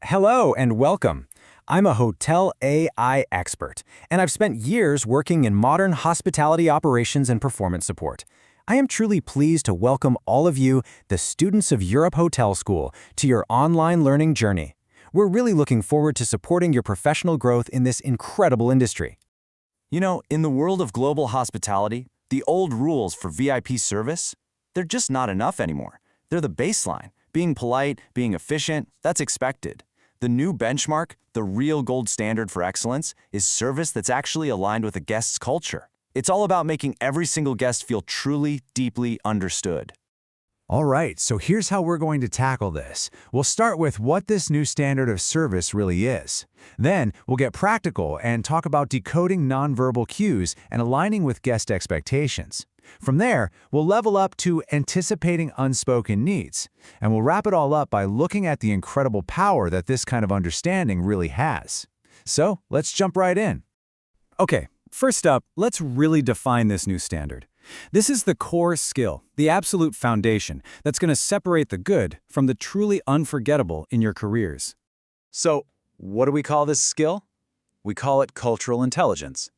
Hello and welcome. I'm a hotel AI expert, and I've spent years working in modern hospitality operations and performance support. I am truly pleased to welcome all of you, the students of Europe Hotel School, to your online learning journey. We're really looking forward to supporting your professional growth in this incredible industry. You know, in the world of global hospitality, the old rules for VIP service, they're just not enough anymore. They're the baseline. Being polite, being efficient, that's expected. The new benchmark, the real gold standard for excellence, is service that's actually aligned with a guest's culture. It's all about making every single guest feel truly, deeply understood. All right, so here's how we're going to tackle this. We'll start with what this new standard of service really is. Then, we'll get practical and talk about decoding nonverbal cues and aligning with guest expectations. From there, we'll level up to anticipating unspoken needs, and we'll wrap it all up by looking at the incredible power that this kind of understanding really has. So, let's jump right in. Okay, first up, let's really define this new standard. This is the core skill, the absolute foundation, that's going to separate the good from the truly unforgettable in your careers. So, what do we call this skill? We call it cultural intelligence.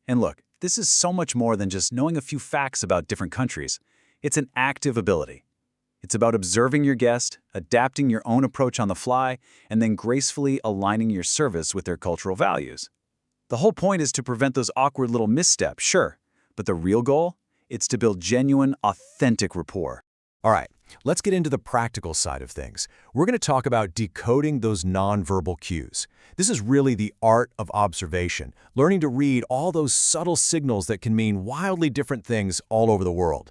And look, this is so much more than just knowing a few facts about different countries. It's an active ability. It's about observing your guest, adapting your own approach on the fly, and then gracefully aligning your service with their cultural values. The whole point is to prevent those awkward little missteps, sure, but the real goal? It's to build genuine, authentic rapport. All right, let's get into the practical side of things. We're going to talk about decoding those nonverbal cues. This is really the art of observation, learning to read all those subtle signals that can mean wildly different things all over the world.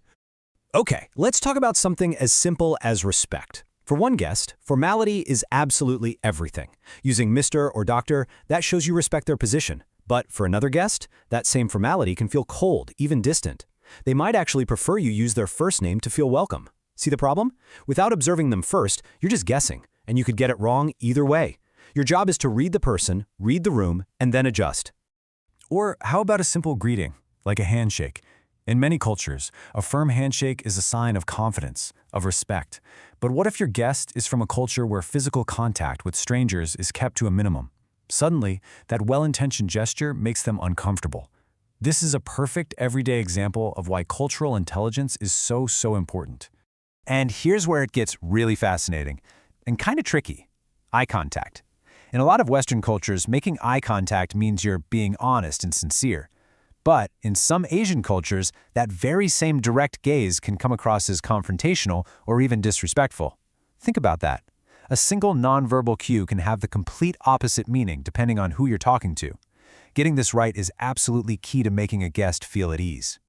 Okay, let's talk about something as simple as respect. For one guest, formality is absolutely everything. Using Mr. or Doctor, that shows you respect their position. But for another guest, that same formality can feel cold, even distant. They might actually prefer you use their first name to feel welcome. See the problem? Without observing them first, you're just guessing, and you could get it wrong either way. Your job is to read the person, read the room, and then adjust. Or how about a simple greeting, like a handshake? In many cultures, a firm handshake is a sign of confidence, of respect. But what if your guest is from a culture where physical contact with strangers is kept to a minimum? Suddenly, that well-intentioned gesture makes them uncomfortable. This is a perfect everyday example of why cultural intelligence is so important. And here's where it gets really fascinating and kind of tricky: eye contact. In a lot of Western cultures, making eye contact means you're being honest and sincere. But in some Asian cultures, that very same direct gaze can come across as confrontational or even disrespectful. Think about that. A single nonverbal cue can have the complete opposite meaning depending on who you're talking to. Getting this right is absolutely key to making a guest feel at ease.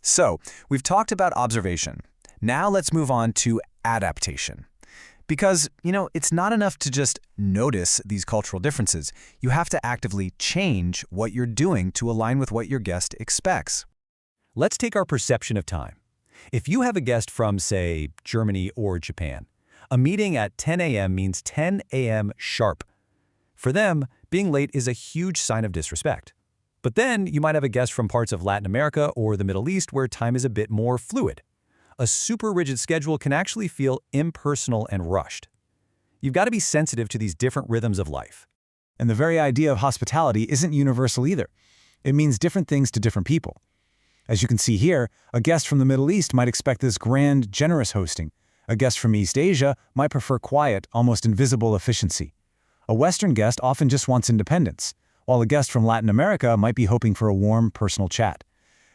So, we've talked about observation. Now let's move on to adaptation. Because, it's not enough to just notice these cultural differences. You have to actively change what you're doing to align with what your guest expects. Let's take our perception of time. If you have a guest from, say, Germany or Japan, a meeting at 10 a.m. means 10 a.m. sharp. For them, being late is a huge sign of disrespect. But then you might have a guest from parts of Latin America or the Middle East where time is a bit more fluid. A super rigid schedule can actually feel impersonal and rushed. You've got to be sensitive to these different rhythms of life. And the very idea of hospitality isn't universal either. It means different things to different people. As you can see here, a guest from the Middle East might expect this grand, generous hosting. A guest from East Asia might prefer quiet, almost invisible efficiency. A Western guest often just wants independence, while a guest from Latin America might be hoping for a warm, personal chat.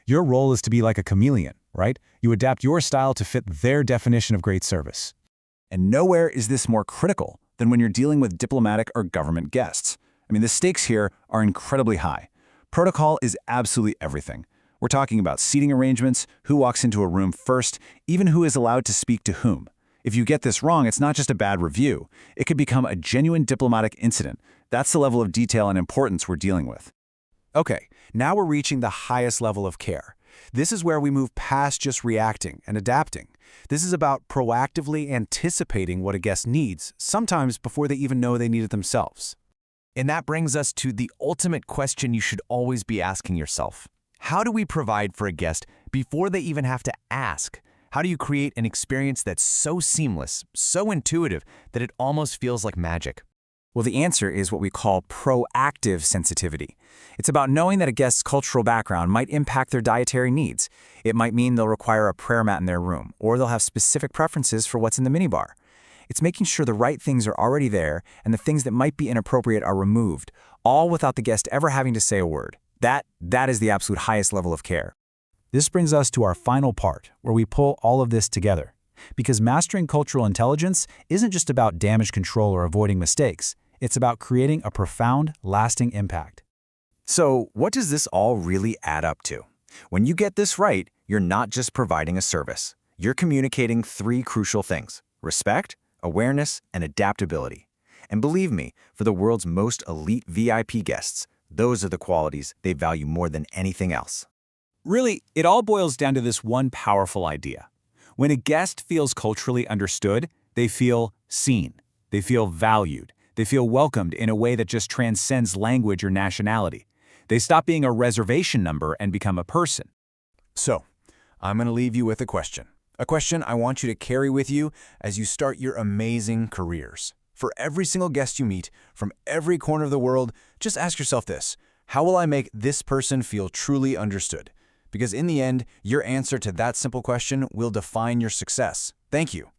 Your role is to be like a chameleon, right? You adapt your style to fit their definition of great service. And nowhere is this more critical than when you're dealing with diplomatic or government guests. The stakes here are incredibly high. Protocol is absolutely everything. We're talking about seating arrangements, who walks into a room first, even who is allowed to speak to whom. If you get this wrong, it's not just a bad review. It could become a genuine diplomatic incident. That's the level of detail and importance we're dealing with. Okay, now we're reaching the highest level of care. This is where we move past just reacting and adapting. This is about proactively anticipating what a guest needs, sometimes before they even know they need it themselves. And that brings us to the ultimate question you should always be asking yourself. How do we provide for a guest before they even have to ask? How do you create an experience that's so seamless, so intuitive, that it almost feels like magic? Well, the answer is what we call proactive sensitivity. It's about knowing that a guest's cultural background might impact their dietary needs. It might mean they'll require a prayer mat in their room, or they'll have specific preferences for what's in the minibar. It's making sure the right things are already there and the things that might be inappropriate are removed, all without the guest ever having to say a word. That is the absolute highest level of care. This brings us to our final part, where we pull all of this together. Because mastering cultural intelligence isn't just about damage control or avoiding mistakes. It's about creating a profound, lasting impact. So, what does this all really add up to? When you get this right, you're not just providing a service. You're communicating 3 crucial things: respect, awareness, and adaptability. And believe me, for the world's most elite VIP guests, those are the qualities they value more than anything else. Really, it all boils down to this one powerful idea. When a guest feels culturally understood, they feel seen, they feel valued, they feel welcomed in a way that just transcends language or nationality. They stop being a reservation number and become a person. So, I'm going to leave you with a question. A question I want you to carry with you as you start your amazing careers. For every single guest you meet, from every corner of the world, just ask yourself this: how will I make this person feel truly understood? Because in the end, your answer to that simple question will define your success. Thank you.